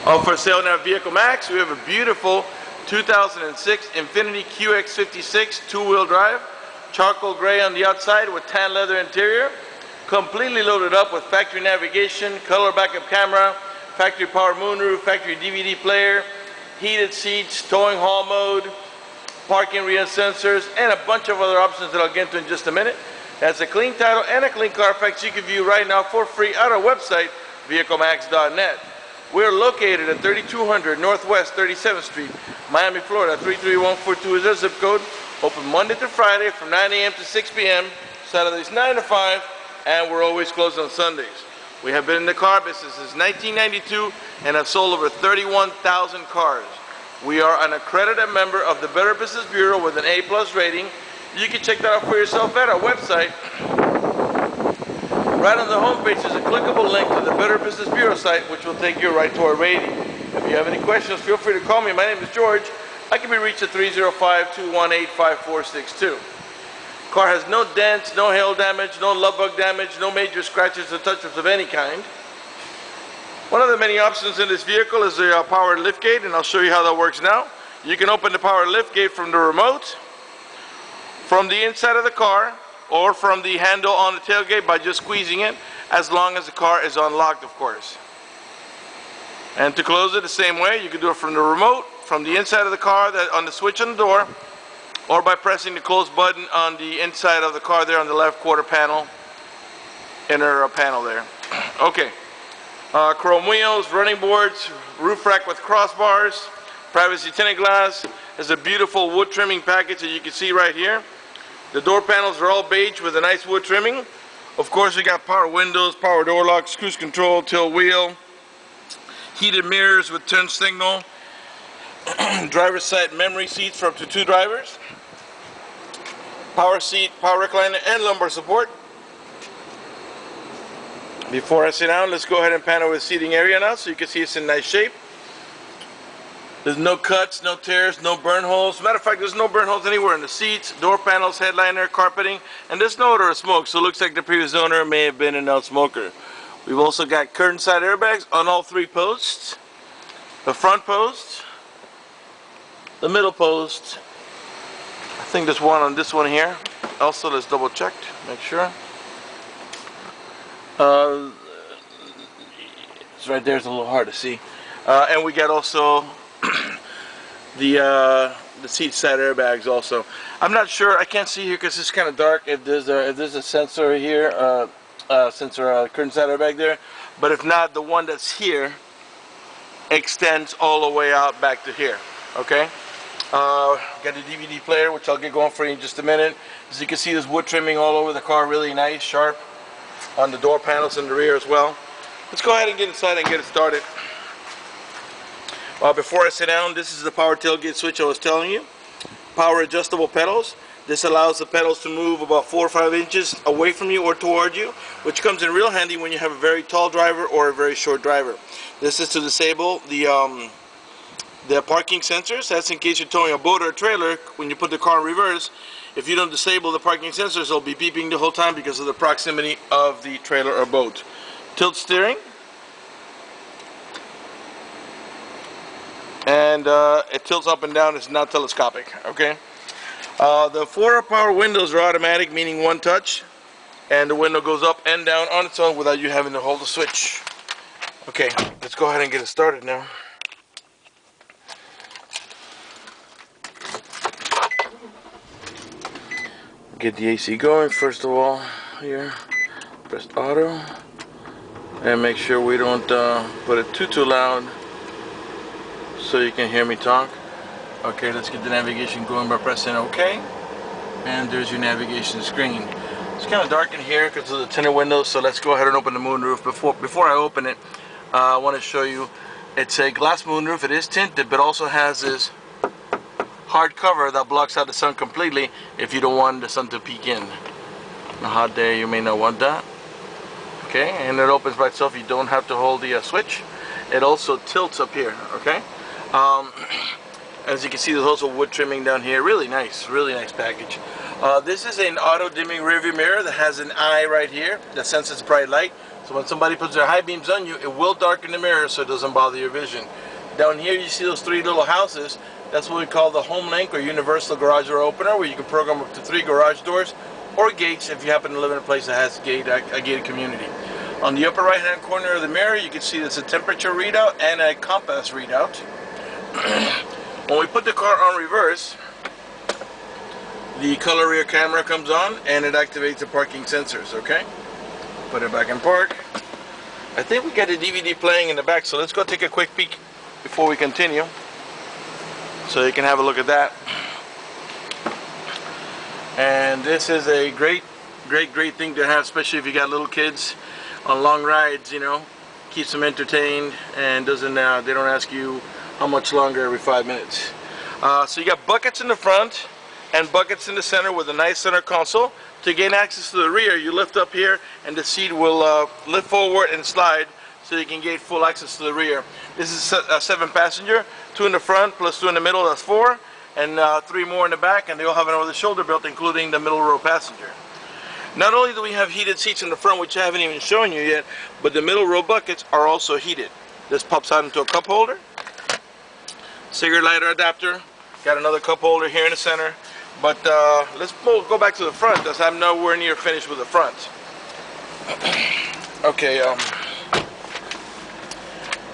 For sale now at Vehiclemax, we have a beautiful 2006 Infiniti QX56 two-wheel drive, charcoal gray on the outside with tan leather interior, completely loaded up with factory navigation, color backup camera, factory power moonroof, factory DVD player, heated seats, towing haul mode, parking rear sensors, and a bunch of other options that I'll get into in just a minute. That's a clean title and a clean Carfax you can view right now for free at our website, vehiclemax.net. We're located at 3200 Northwest 37th Street, Miami, Florida, 33142 is our zip code. Open Monday to Friday from 9 a.m. to 6 p.m., Saturdays 9 to 5, and we're always closed on Sundays. We have been in the car business since 1992 and have sold over 31,000 cars. We are an accredited member of the Better Business Bureau with an A+ rating. You can check that out for yourself at our website. Right on the homepage is a clickable link to the Better Business Bureau site, which will take you right to our rating. If you have any questions, feel free to call me. My name is George. I can be reached at 305-218-5462. Car has no dents, no hail damage, no love bug damage, no major scratches or touch-ups of any kind. One of the many options in this vehicle is the power liftgate, and I'll show you how that works now. You can open the power liftgate from the remote, from the inside of the car, or from the handle on the tailgate by just squeezing it, as long as the car is unlocked, of course. And to close it the same way, you can do it from the remote, from the inside of the car, on the switch on the door, or by pressing the close button on the inside of the car there on the left quarter panel, inner panel there. Okay, chrome wheels, running boards, roof rack with crossbars, privacy tinted glass. There's a beautiful wood trimming package that you can see right here. The door panels are all beige with a nice wood trimming. Of course, we got power windows, power door locks, cruise control, tilt wheel, heated mirrors with turn signal, driver's side memory seats for up to 2 drivers, power seat, power recliner, and lumbar support. Before I sit down, let's go ahead and pan over the seating area now so you can see it's in nice shape. There's no cuts, no tears, no burn holes. As a matter of fact, there's no burn holes anywhere in the seats, door panels, headliner, carpeting, and there's no odor of smoke, so it looks like the previous owner may have been a non-smoker. We've also got curtain side airbags on all 3 posts. The front post, the middle post. I think there's one on this one here. Also, let's double check, make sure. It's right there, it's a little hard to see. And we got also the seat side airbags also. I'm not sure, I can't see here because it's kind of dark if there's a sensor here, curtain side airbag there, but if not, the one that's here extends all the way out back to here. Okay, got the DVD player, which I'll get going for you in just a minute. As you can see, there's wood trimming all over the car, really nice, sharp on the door panels in the rear as well. Let's go ahead and get inside and get it started. Before I sit down, this is the power tailgate switch I was telling you. Power adjustable pedals. This allows the pedals to move about 4 or 5 inches away from you or toward you, which comes in real handy when you have a very tall driver or a very short driver. This is to disable the parking sensors. That's in case you're towing a boat or a trailer. When you put the car in reverse, if you don't disable the parking sensors, they'll be beeping the whole time because of the proximity of the trailer or boat. Tilt steering. And it tilts up and down. It's not telescopic. Okay. The 4 power windows are automatic, meaning one touch, and the window goes up and down on its own without you having to hold the switch. Okay, let's go ahead and get it started now. Get the AC going first of all. Here, press auto, and make sure we don't put it too loud, so you can hear me talk. Okay, let's get the navigation going by pressing OK, and there's your navigation screen. It's kind of dark in here because of the tinted windows, so let's go ahead and open the moonroof. Before I open it, I want to show you, it's a glass moonroof. It is tinted, but also has this hard cover that blocks out the sun completely if you don't want the sun to peek in. On a hot day, you may not want that. Okay, and it opens by itself. You don't have to hold the switch. It also tilts up here. Okay. As you can see, there's also wood trimming down here. Really nice package. This is an auto dimming rearview mirror that has an eye right here that senses bright light. So when somebody puts their high beams on you, it will darken the mirror so it doesn't bother your vision. Down here you see those 3 little houses. That's what we call the home link or universal garage door opener, where you can program up to 3 garage doors or gates if you happen to live in a place that has a gated community. On the upper right hand corner of the mirror you can see there's a temperature readout and a compass readout. When we put the car on reverse, the color rear camera comes on and it activates the parking sensors, okay? Put it back in park. I think we got a DVD playing in the back, so let's go take a quick peek before we continue, so you can have a look at that. And this is a great thing to have, especially if you got little kids on long rides, you know. Keeps them entertained and doesn't they don't ask you how much longer every 5 minutes. So you got buckets in the front and buckets in the center with a nice center console. To gain access to the rear, you lift up here and the seat will lift forward and slide so you can gain full access to the rear. This is a 7-passenger, 2 in the front plus 2 in the middle, that's 4, and 3 more in the back, and they all have an over-the-shoulder belt, including the middle row passenger. Not only do we have heated seats in the front, which I haven't even shown you yet, but the middle row buckets are also heated. This pops out into a cup holder, cigarette lighter adapter, got another cup holder here in the center. But let's go back to the front, because I'm nowhere near finished with the front. Okay,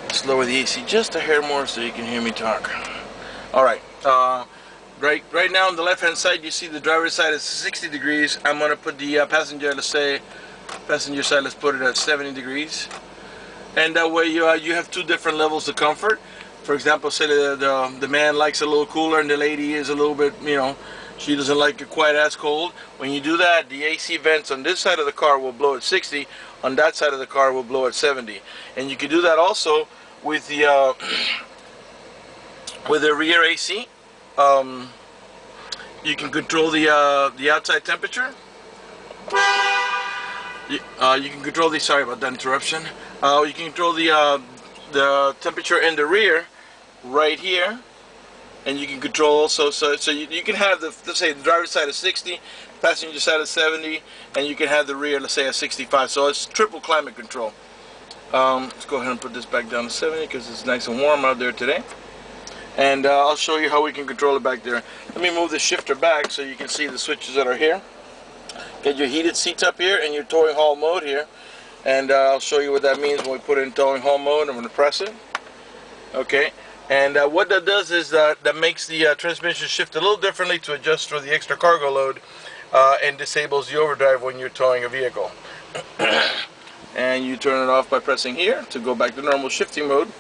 let's lower the AC just a hair more so you can hear me talk. Alright, right now on the left hand side you see the driver's side is 60 degrees. I'm going to put the passenger side, let's put it at 70 degrees. And that way you have 2 different levels of comfort. For example, say the man likes a little cooler and the lady is a little bit, you know, she doesn't like it quite as cold. When you do that, the AC vents on this side of the car will blow at 60, on that side of the car will blow at 70. And you can do that also with the rear AC. You can control the outside temperature. You can control the, sorry about that interruption. You can control the temperature in the rear right here. And you can control also, so you can have the, let's say the driver's side is 60, passenger side is 70, and you can have the rear, let's say, at 65. So it's triple climate control. Let's go ahead and put this back down to 70 because it's nice and warm out there today. And I'll show you how we can control it back there. Let me move the shifter back so you can see the switches that are here. Get your heated seats up here and your towing haul mode here. And I'll show you what that means when we put it in towing haul mode. I'm going to press it. Okay. And what that does is that makes the transmission shift a little differently to adjust for the extra cargo load and disables the overdrive when you're towing a vehicle. And you turn it off by pressing here to go back to normal shifting mode.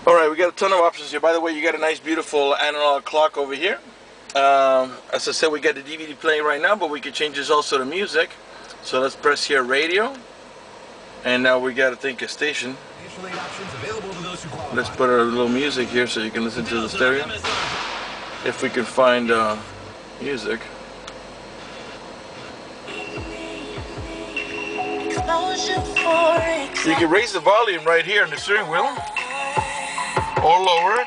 Alright, we got a ton of options here. By the way, you got a nice beautiful analog clock over here. As I said, we got the DVD playing right now, but we can change this also to music. So let's press here radio. And now we got to think a station. Let's put our little music here so you can listen to the stereo. If we can find music. You can raise the volume right here on the steering wheel, or lower it,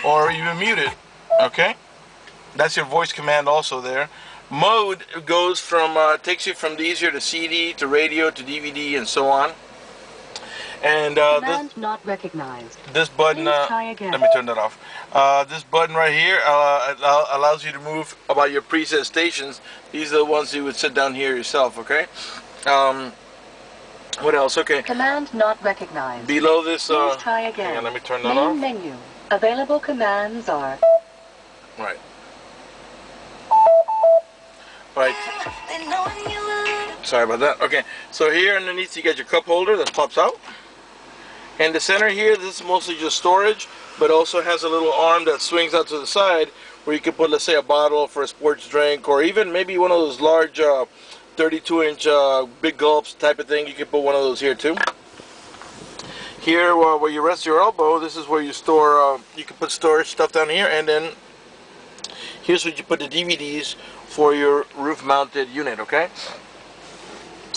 or even mute it. Okay, that's your voice command also there. Mode goes from takes you from easier to CD to radio to DVD and so on. And command not recognized. This button, Please try again. let me turn that off. This button right here allows you to move about your preset stations. These are the ones you would sit down here yourself, okay? What else? Okay. Command not recognized. Below this, Please try again. hang on, let me turn that off. Main menu. Available commands are. Right. Right. Sorry about that. Okay. So here underneath you get your cup holder that pops out. In the center here, this is mostly just storage, but also has a little arm that swings out to the side where you can put, let's say, a bottle for a sports drink, or even maybe one of those large 32-inch big gulps type of thing. You can put one of those here too. Here, where you rest your elbow, this is where you store, you can put storage stuff down here, and then here's where you put the DVDs for your roof-mounted unit, okay?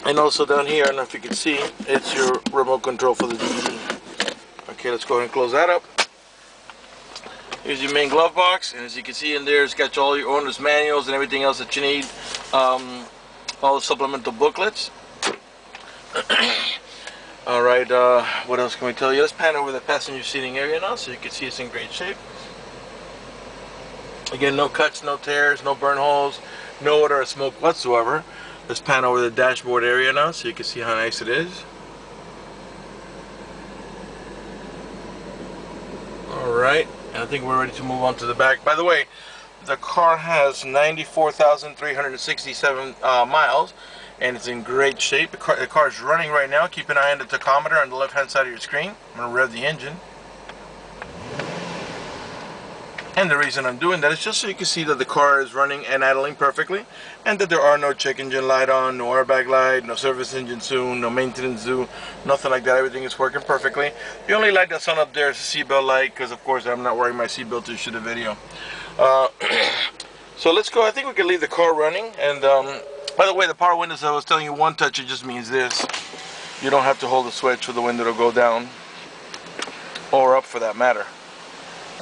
And also down here, I don't know if you can see, it's your remote control for the DVD. Okay, let's go ahead and close that up. Here's your main glove box, and as you can see in there, it's got all your owner's manuals and everything else that you need. All the supplemental booklets. All right, what else can we tell you? Let's pan over the passenger seating area now so you can see it's in great shape. Again, no cuts, no tears, no burn holes, no odor of smoke whatsoever. Let's pan over the dashboard area now so you can see how nice it is. All right, and I think we're ready to move on to the back. By the way, the car has 94,367 miles, and it's in great shape. The car is running right now. Keep an eye on the tachometer on the left-hand side of your screen. I'm going to rev the engine. And the reason I'm doing that is just so you can see that the car is running and idling perfectly, and that there are no check engine light on, no airbag light, no service engine soon, no maintenance due, nothing like that. Everything is working perfectly. The only light that's on up there is the seatbelt light, because of course I'm not wearing my seatbelt to shoot a video. So let's go. I think we can leave the car running. And by the way, the power windows, I was telling you, one touch, it just means this. You don't have to hold the switch for the window to go down or up for that matter.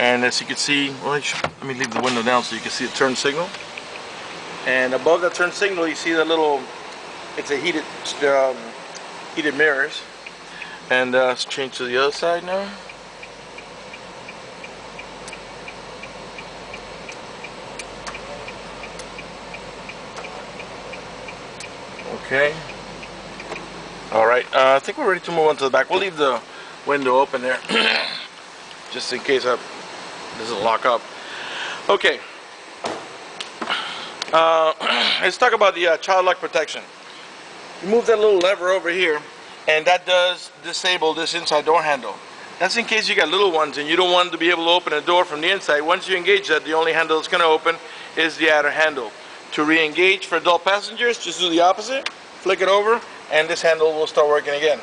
And as you can see, well, let me leave the window down so you can see the turn signal. And above that turn signal, you see the little, it's a heated mirrors. And let's change to the other side now. Okay. All right. I think we're ready to move on to the back. We'll leave the window open there, just in case it doesn't lock up. Okay. Let's talk about the child lock protection. You move that little lever over here, and that does disable this inside door handle. That's in case you got little ones and you don't want to be able to open a door from the inside. Once you engage that, the only handle that's going to open is the outer handle. To re-engage for adult passengers, just do the opposite. Flick it over, and this handle will start working again.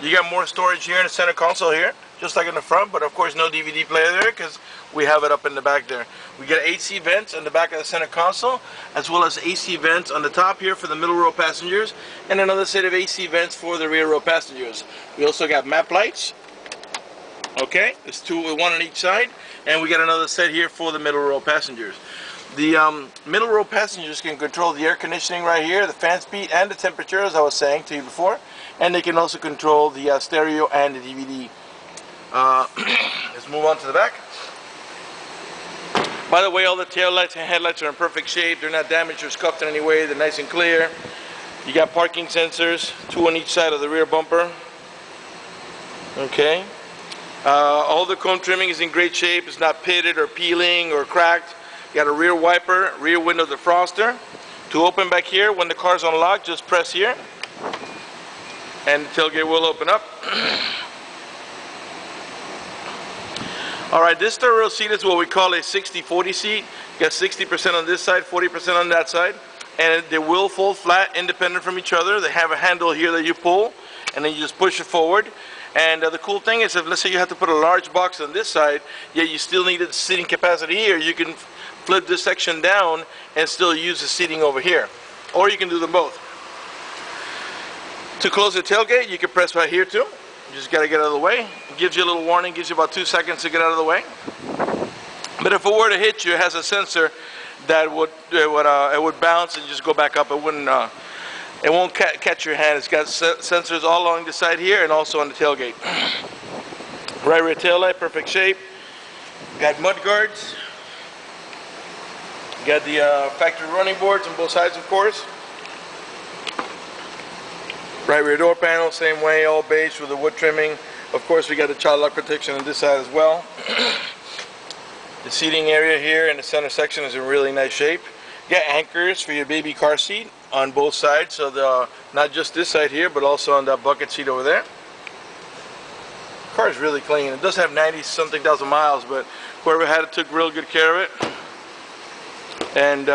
You got more storage here in the center console here, just like in the front, but of course no DVD player there because we have it up in the back there. We get AC vents on the back of the center console, as well as AC vents on the top here for the middle row passengers, and another set of AC vents for the rear row passengers. We also got map lights. Okay, there's two, one on each side, and we got another set here for the middle row passengers. The middle row passengers can control the air conditioning right here, the fan speed, and the temperature, as I was saying to you before. And they can also control the stereo and the DVD. Let's move on to the back. By the way, all the tail lights and headlights are in perfect shape. They're not damaged or scuffed in any way. They're nice and clear. You got parking sensors, two on each side of the rear bumper. Okay. All the chrome trimming is in great shape. It's not pitted or peeling or cracked. You got a rear wiper, rear window defroster. To open back here, when the car's unlocked, just press here, and the tailgate will open up. All right, this third row seat is what we call a 60-40 seat. You got 60% on this side, 40% on that side, and they will fold flat, independent from each other. They have a handle here that you pull, and then you just push it forward. And the cool thing is, if let's say you have to put a large box on this side, yet you still need the seating capacity here, you can flip this section down and still use the seating over here. Or you can do them both. To close the tailgate, you can press right here too. You just got to get out of the way. It gives you a little warning, gives you about 2 seconds to get out of the way. But if it were to hit you, it has a sensor that would bounce and just go back up. It won't catch your hand. It's got sensors all along the side here and also on the tailgate. Right rear tail light, perfect shape. Got mud guards. Got the factory running boards on both sides, of course. Right rear door panel, same way, all beige with the wood trimming. Of course, we got the child lock protection on this side as well. The seating area here in the center section is in really nice shape. You got anchors for your baby car seat on both sides, so not just this side here, but also on that bucket seat over there. The car is really clean. It does have 90-something thousand miles, but whoever had it took real good care of it. And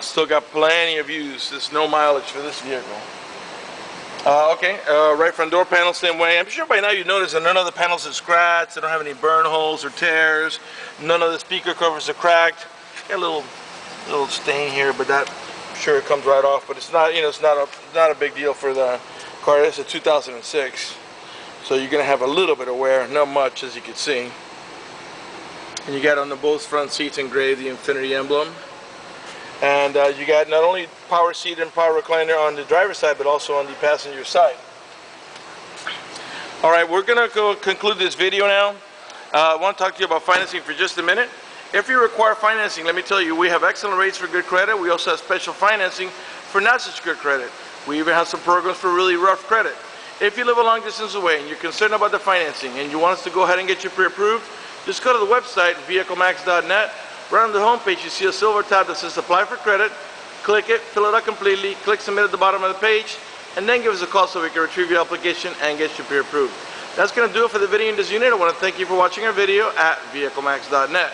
still got plenty of use. There's no mileage for this vehicle. Right front door panel, same way. I'm sure by now you noticed that none of the panels are scratched. They don't have any burn holes or tears. None of the speaker covers are cracked. Got a little stain here, but that I'm sure it comes right off. But it's not, it's not a big deal for the car. It's a 2006, so you're gonna have a little bit of wear, not much, as you can see. And you got on both front seats engraved the Infiniti emblem. And you got not only power seat and power recliner on the driver's side, but also on the passenger side. All right, we're gonna go conclude this video now. I want to talk to you about financing for just a minute. If you require financing, let me tell you, we have excellent rates for good credit. We also have special financing for not such good credit. We even have some programs for really rough credit. If you live a long distance away and you're concerned about the financing and you want us to go ahead and get you pre-approved, just go to the website, vehiclemax.net. Right on the home page, you see a silver tab that says Apply for Credit. Click it, fill it out completely, click Submit at the bottom of the page, and then give us a call so we can retrieve your application and get you pre-approved. That's going to do it for the video in this unit. I want to thank you for watching our video at vehiclemax.net.